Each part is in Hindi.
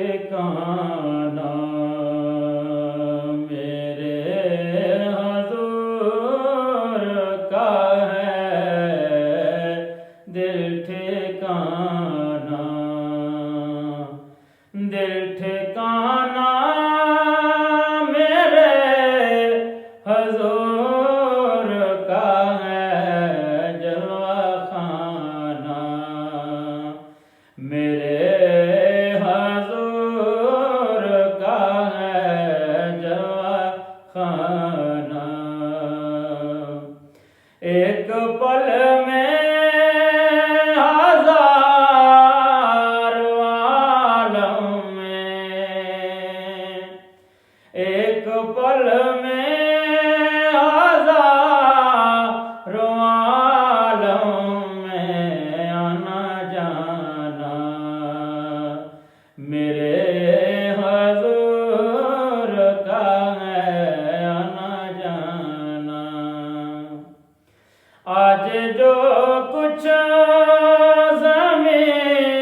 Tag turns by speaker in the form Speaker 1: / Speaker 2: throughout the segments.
Speaker 1: ठिकाना मेरे हजूर का है दिल ठिकाना, दिल ठिकाना मेरे हजूर का है जलवा खाना मेरे एक पल में हजार आलम में, एक पल में हजार आलम में आना जाना मेरे हजूर का है आना जाना। आज जो कुछ ज़मीन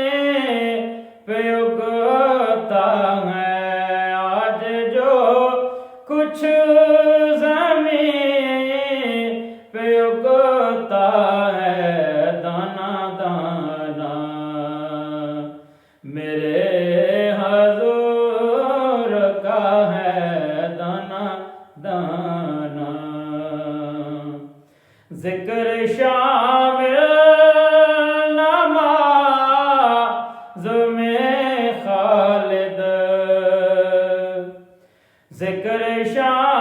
Speaker 1: पे उगता है, आज जो कुछ ज़मीन पे उगता है दाना दाना मेरे हजूर का है दाना दाना। ज़िक्र शामिल नमाज़ में खालिद, ज़िक्र शामिल